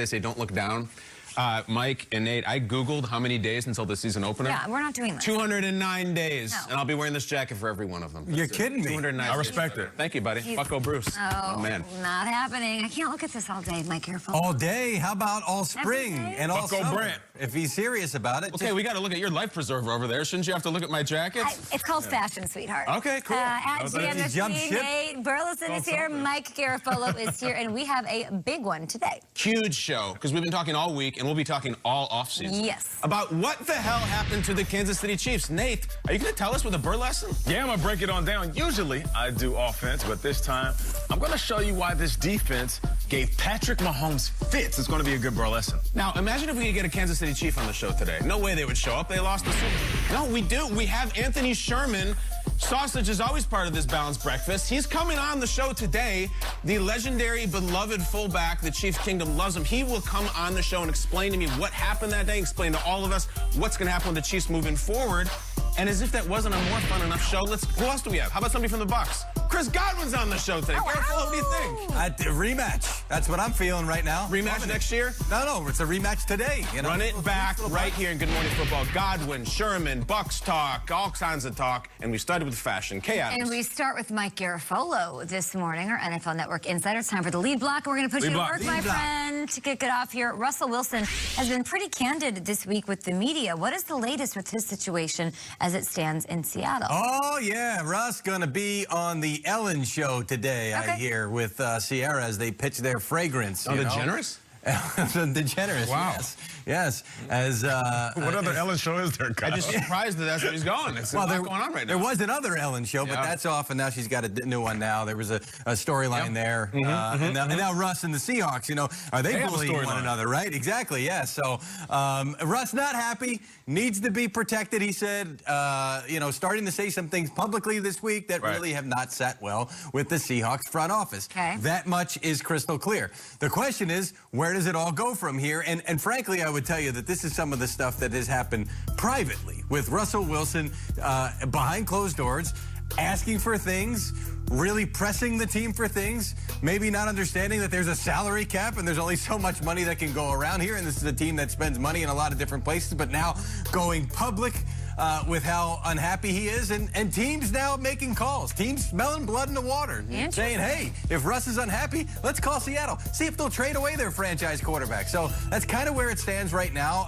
They say don't look down. Mike and Nate, I Googled how many days until the season opener. Yeah, we're not doing this. 209 days. No. And I'll be wearing this jacket for every one of them. You're kidding me. 209 I respect it. Thank you, buddy. Bucko Bruce. Oh, man. Not happening. I can't look at this all day, Mike. Careful. All day? How about all spring and all Bucko summer? Brent. If he's serious about it. Okay, we got to look at your life preserver over there. Shouldn't you have to look at my jackets? It's called fashion, sweetheart. Okay, cool. At jump GMC, ship. Nate Burleson is here, Mike Garofolo is here, and we have a big one today. Huge show, because we've been talking all week, and we'll be talking all offseason. Yes. About what the hell happened to the Kansas City Chiefs. Nate, are you going to tell us with a bird lesson? Yeah, I'm going to break it on down. Usually, I do offense, but this time, I'm going to show you why this defense gave Patrick Mahomes fits. It's going to be a good burlesque. Now, imagine if we could get a Kansas City Chief on the show today. No way they would show up. They lost the Super Bowl. No, we do. We have Anthony Sherman. Sausage is always part of this balanced breakfast. He's coming on the show today. The legendary, beloved fullback, the Chiefs Kingdom loves him. He will come on the show and explain to me what happened that day, explain to all of us what's going to happen with the Chiefs moving forward. And as if that wasn't a more fun enough show, who else do we have? How about somebody from the Bucks? Chris Godwin's on the show today. Garofolo, what do you think? Rematch. That's what I'm feeling right now. Rematch next year? No, it's a rematch today. You know? Run it back right here in Good Morning Football. Godwin, Sherman, Bucks talk, all kinds of talk. And we started with fashion. Chaos. And we start with Mike Garofolo this morning, our NFL Network insider. It's time for the lead block. We're going to put you to work, my friend, to kick it off here. Russell Wilson has been pretty candid this week with the media. What is the latest with his situation as it stands in Seattle? Oh, yeah. Russ going to be on the Ellen show today, I hear, with Sierra as they pitch their fragrance. Oh, the Generous? The Generous, wow. Yes. As what other Ellen show is there, I'm just surprised that that's where he's going. It's not going on right now. There was another Ellen show, but that's off, and now she's got a new one now. There was a storyline there. And now Russ and the Seahawks, you know, are they bullying one another, right? Exactly, yeah. So Russ not happy, needs to be protected, he said, you know, starting to say some things publicly this week that really have not sat well with the Seahawks front office. That much is crystal clear. The question is, where does it all go from here? And frankly, I would tell you that this is some of the stuff that has happened privately with Russell Wilson behind closed doors, asking for things, really pressing the team for things, maybe not understanding that there's a salary cap and there's only so much money that can go around here, and this is a team that spends money in a lot of different places, but now going public with how unhappy he is, and teams now making calls, teams smelling blood in the water, saying, hey, if Russ is unhappy, let's call Seattle, see if they'll trade away their franchise quarterback. So that's kind of where it stands right now.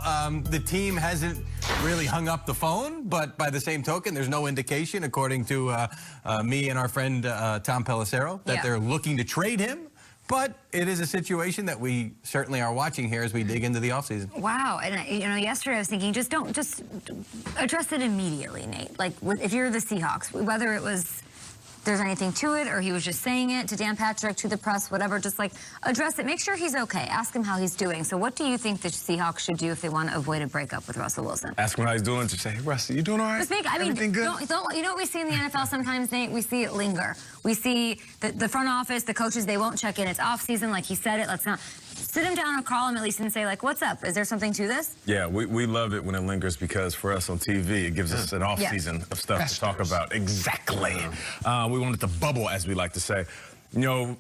The team hasn't really hung up the phone, but by the same token, there's no indication, according to me and our friend Tom Pelissero, that they're looking to trade him. But it is a situation that we certainly are watching here as we dig into the offseason. Wow. And, you know, yesterday I was thinking, just address it immediately, Nate. Like, if you're the Seahawks, whether it was there's anything to it or he was just saying it to Dan Patrick, to the press, whatever, just, like, address it. Make sure he's okay. Ask him how he's doing. So what do you think the Seahawks should do if they want to avoid a breakup with Russell Wilson? Ask him how he's doing. Just say, hey, Russ, you doing all right? Everything good? You know what we see in the NFL sometimes, Nate? We see it linger. We see the front office, the coaches, they won't check in. It's off season, like he said it. Let's not sit him down and call him at least and say, like, what's up? Is there something to this? Yeah, we love it when it lingers because for us on TV, it gives us an off season of stuff to talk about. Exactly. We want it to bubble, as we like to say. You know,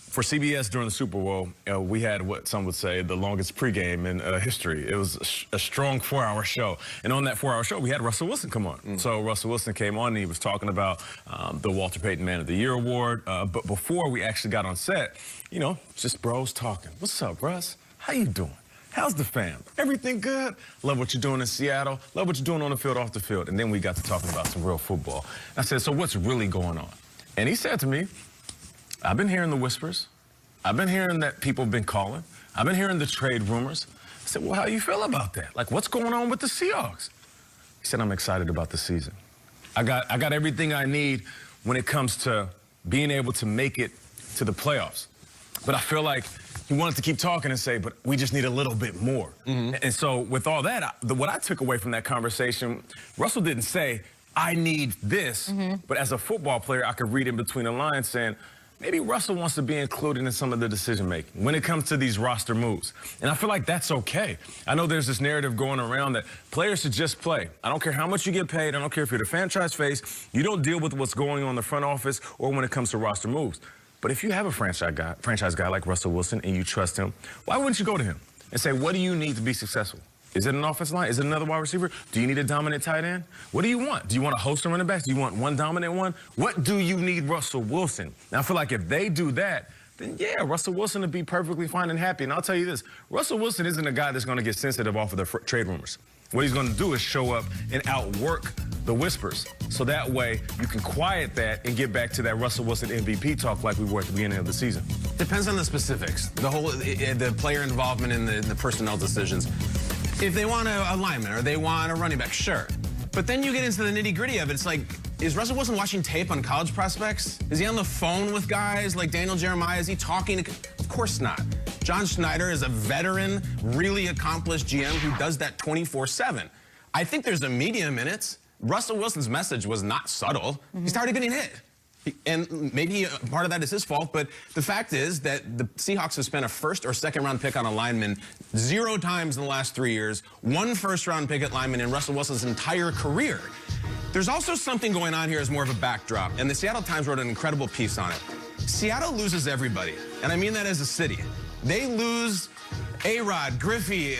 for CBS during the Super Bowl, we had what some would say the longest pregame in history. It was a strong 4-hour show. And on that 4-hour show, we had Russell Wilson come on. So Russell Wilson came on and he was talking about the Walter Payton Man of the Year award. But before we actually got on set, you know, just bros talking. What's up, Russ? How you doing? How's the fam? Everything good? Love what you're doing in Seattle. Love what you're doing on the field, off the field. And then we got to talking about some real football. I said, so what's really going on? And he said to me, I've been hearing the whispers. I've been hearing that people have been calling. I've been hearing the trade rumors. I said, well, how do you feel about that? Like, what's going on with the Seahawks? He said, I'm excited about the season. I got everything I need when it comes to being able to make it to the playoffs. But I feel like he wanted to keep talking and say, but we just need a little bit more. And so with all that, what I took away from that conversation, Russell didn't say, I need this. But as a football player, I could read in between the lines saying, maybe Russell wants to be included in some of the decision-making when it comes to these roster moves. And I feel like that's okay. I know there's this narrative going around that players should just play. I don't care how much you get paid. I don't care if you're the franchise face. You don't deal with what's going on in the front office or when it comes to roster moves. But if you have a franchise guy like Russell Wilson and you trust him, why wouldn't you go to him and say, what do you need to be successful? Is it an offensive line? Is it another wide receiver? Do you need a dominant tight end? What do you want? Do you want a host of running backs? Do you want one dominant one? What do you need Russell Wilson? Now, I feel like if they do that, then yeah, Russell Wilson would be perfectly fine and happy. And I'll tell you this, Russell Wilson isn't a guy that's going to get sensitive off of the trade rumors. What he's going to do is show up and outwork the whispers. So that way you can quiet that and get back to that Russell Wilson MVP talk like we were at the beginning of the season. Depends on the specifics. The player involvement in the personnel decisions. If they want a lineman or they want a running back, sure. But then you get into the nitty-gritty of it. It's like, is Russell Wilson watching tape on college prospects? Is he on the phone with guys like Daniel Jeremiah? Is he talking to... Of course not. John Schneider is a veteran, really accomplished GM who does that 24/7. I think there's a media minutes. Russell Wilson's message was not subtle. He started getting hit. And maybe part of that is his fault, but the fact is that the Seahawks have spent a first or second round pick on a lineman 0 times in the last 3 years, 1 first round pick at lineman in Russell Wilson's entire career. There's also something going on here as more of a backdrop, and the Seattle Times wrote an incredible piece on it. Seattle loses everybody, and I mean that as a city. They lose A-Rod, Griffey,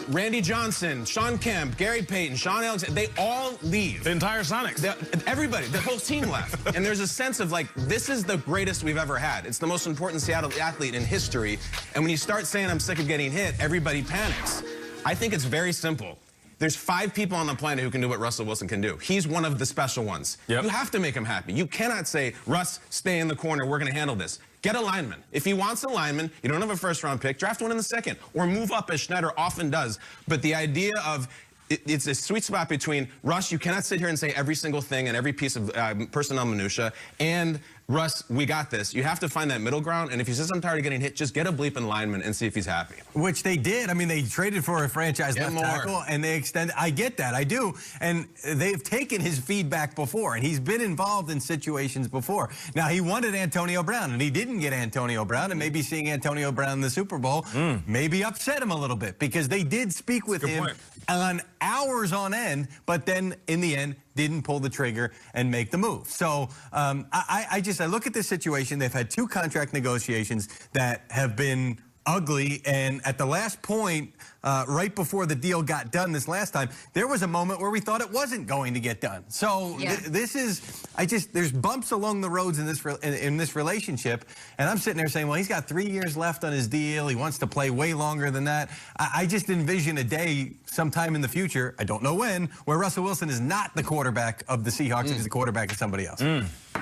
Randy Johnson, Sean Kemp, Gary Payton, Sean Alexander. They all leave. The entire Sonics. Everybody, the whole team left. And there's a sense of like, this is the greatest we've ever had. It's the most important Seattle athlete in history. And when you start saying I'm sick of getting hit, everybody panics. I think it's very simple. There's 5 people on the planet who can do what Russell Wilson can do. He's one of the special ones. Yep. You have to make him happy. You cannot say, Russ, stay in the corner. We're going to handle this. Get a lineman. If he wants a lineman, you don't have a first-round pick, draft one in the second, or move up as Schneider often does. But the idea of it's a sweet spot between, Russ, you cannot sit here and say every single thing and every piece of personnel minutia, and Russ, we got this. You have to find that middle ground, and if he says I'm tired of getting hit, just get a bleeping lineman and see if he's happy. Which they did. I mean, they traded for a franchise left tackle, and they extended. I get that. I do. And they've taken his feedback before, and he's been involved in situations before. Now, he wanted Antonio Brown, and he didn't get Antonio Brown, and maybe seeing Antonio Brown in the Super Bowl maybe upset him a little bit, because they did speak with him on hours on end, but then in the end didn't pull the trigger and make the move. So I look at this situation. They've had 2 contract negotiations that have been ugly, and at the last point, right before the deal got done this last time, there was a moment where we thought it wasn't going to get done. So this is, there's bumps along the roads in this relationship, and I'm sitting there saying, well, he's got 3 years left on his deal. He wants to play way longer than that. I just envision a day sometime in the future, I don't know when, where Russell Wilson is not the quarterback of the Seahawks, and he's the quarterback of somebody else.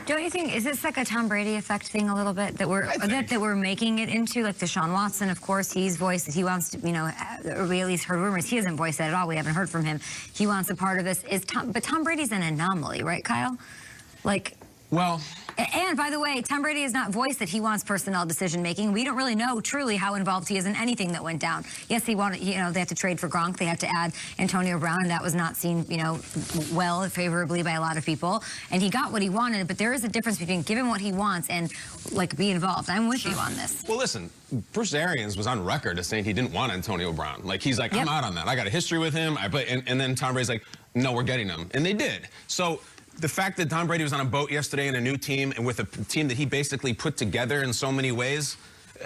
Don't you think, is this like a Tom Brady effect thing a little bit that we're making it into? Like Deshaun Watson, of course, he's voiced that he wants to, you know, or we at least heard rumors. He hasn't voiced that at all. We haven't heard from him. He wants a part of this. But Tom Brady's an anomaly, right, Kyle? Like, well. And by the way, Tom Brady has not voiced that he wants personnel decision making. We don't really know truly how involved he is in anything that went down. Yes, he wanted, you know, they had to trade for Gronk. They had to add Antonio Brown, and that was not seen, you know, well, favorably by a lot of people. And he got what he wanted, but there is a difference between giving what he wants and like be involved. I'm with you on this. Well, listen, Bruce Arians was on record as saying he didn't want Antonio Brown. Like, he's like, I'm out on that. I got a history with him. And then Tom Brady's like, no, we're getting him. And they did. So the fact that Tom Brady was on a boat yesterday in a new team and with a team that he basically put together in so many ways,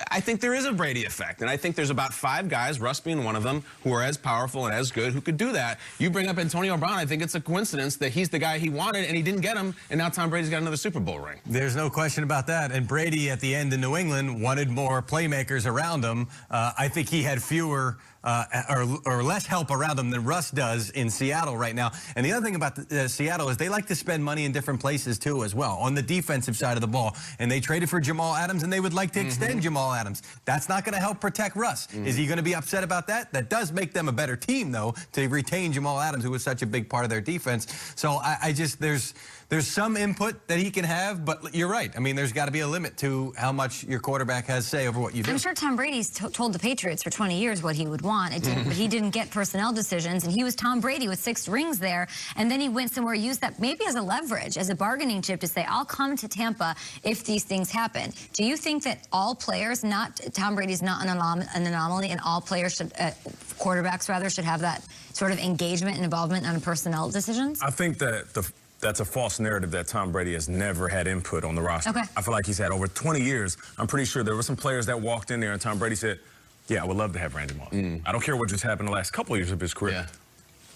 I think there is a Brady effect. And I think there's about 5 guys, Russ being one of them, who are as powerful and as good, who could do that. You bring up Antonio Brown, I think it's a coincidence that he's the guy he wanted and he didn't get him, and now Tom Brady's got another Super Bowl ring. There's no question about that. And Brady, at the end in New England, wanted more playmakers around him. I think he had fewer or less help around him than Russ does in Seattle right now. And the other thing about Seattle is they like to spend money in different places too as well, on the defensive side of the ball. And they traded for Jamal Adams, and they would like to extend Jamal Adams. That's not going to help protect Russ. Is he going to be upset about that? That does make them a better team, though, to retain Jamal Adams, who was such a big part of their defense. So I just, there's some input that he can have, but you're right. I mean, there's got to be a limit to how much your quarterback has say over what you do. I'm sure Tom Brady's told the Patriots for 20 years what he would want. It didn't, but he didn't get personnel decisions, and he was Tom Brady with 6 rings there, and then he went somewhere, used that maybe as a leverage, as a bargaining chip to say, I'll come to Tampa if these things happen. Do you think that all players, Tom Brady's not an anomaly, and all players should, quarterbacks rather, should have that sort of engagement and involvement on personnel decisions? I think that that's a false narrative that Tom Brady has never had input on the roster. Okay. I feel like he's had over 20 years. I'm pretty sure there were some players that walked in there and Tom Brady said, yeah, I would love to have Randy Moss. I don't care what just happened the last couple of years of his career. Yeah.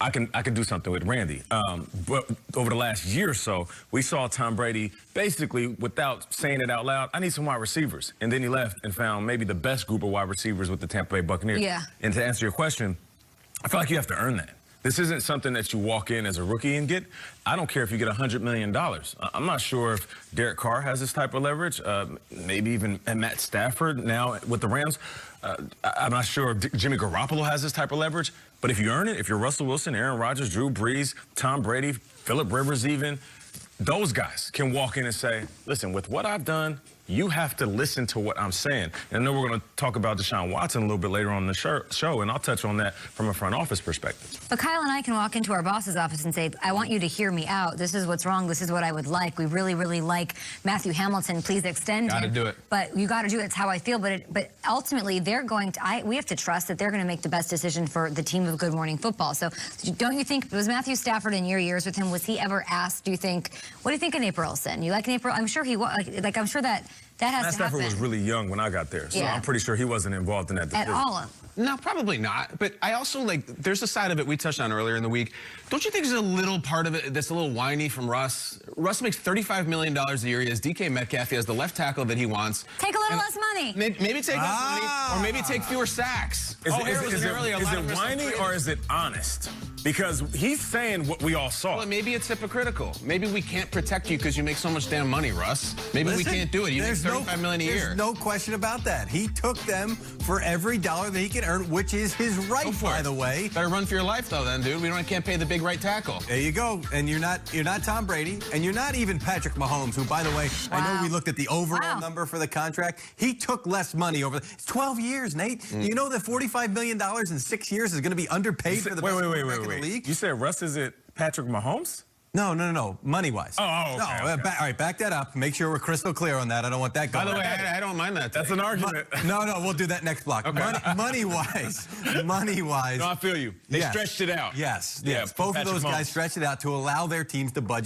I can do something with Randy. But over the last year or so, we saw Tom Brady basically, without saying it out loud, I need some wide receivers. And then he left and found maybe the best group of wide receivers with the Tampa Bay Buccaneers. Yeah. And to answer your question, I feel like you have to earn that. This isn't something that you walk in as a rookie and get. I don't care if you get $100 million. I'm not sure if Derek Carr has this type of leverage, maybe even Matt Stafford now with the Rams. I'm not sure if Jimmy Garoppolo has this type of leverage. But if you earn it, if you're Russell Wilson, Aaron Rodgers, Drew Brees, Tom Brady, Phillip Rivers even, those guys can walk in and say, listen, with what I've done, you have to listen to what I'm saying. And I know we're going to talk about Deshaun Watson a little bit later on in the show, and I'll touch on that from a front office perspective. But Kyle and I can walk into our boss's office and say, I want you to hear me out. This is what's wrong. This is what I would like. We really, really like Matthew Hamilton. Please extend him. Got to do it. But you got to do it. It's how I feel. But ultimately, they're going to, we have to trust that they're going to make the best decision for the team of Good Morning Football. So don't you think, was Matthew Stafford in your years with him, was he ever asked, do you think, what do you think of Nate Burleson? You like Nate Burleson? I'm sure he was. Like, I'm sure that has Matt to Stafford happen. was really young when I got there, so I'm pretty sure he wasn't involved in that decision. At all. No, probably not. But I also, like, there's a side of it we touched on earlier in the week. Don't you think there's a little part of it that's a little whiny from Russ? Russ makes $35 million a year. He has DK Metcalf. He has the left tackle that he wants. Take a little less money. Maybe take less money, or maybe take fewer sacks. Is it whiny or is it honest? Because he's saying what we all saw. Well, maybe it's hypocritical. Maybe we can't protect you because you make so much damn money, Russ. Maybe we can't do it. You make $35 million a year. There's no question about that. He took them for every dollar that he can earn, which is his right, by the way. Better run for your life, though, then, dude. Can't pay the big right tackle. There you go. And you're not Tom Brady, and you're not even Patrick Mahomes, who, by the way, I know we looked at the overall number for the contract. He took less money over 12 years, Nate. You know that $45 million in 6 years is going to be underpaid for the best quarterback in the league? You said Russ isn't Patrick Mahomes? No. Money-wise. Okay. All right, back that up. Make sure we're crystal clear on that. I don't want that going. By the way, I don't mind that. That's an argument. No, we'll do that next block. Okay. Money-wise. No, I feel you. They stretched it out. Yes. Yeah, Both of those Patrick guys Mahomes stretched it out to allow their teams to budget.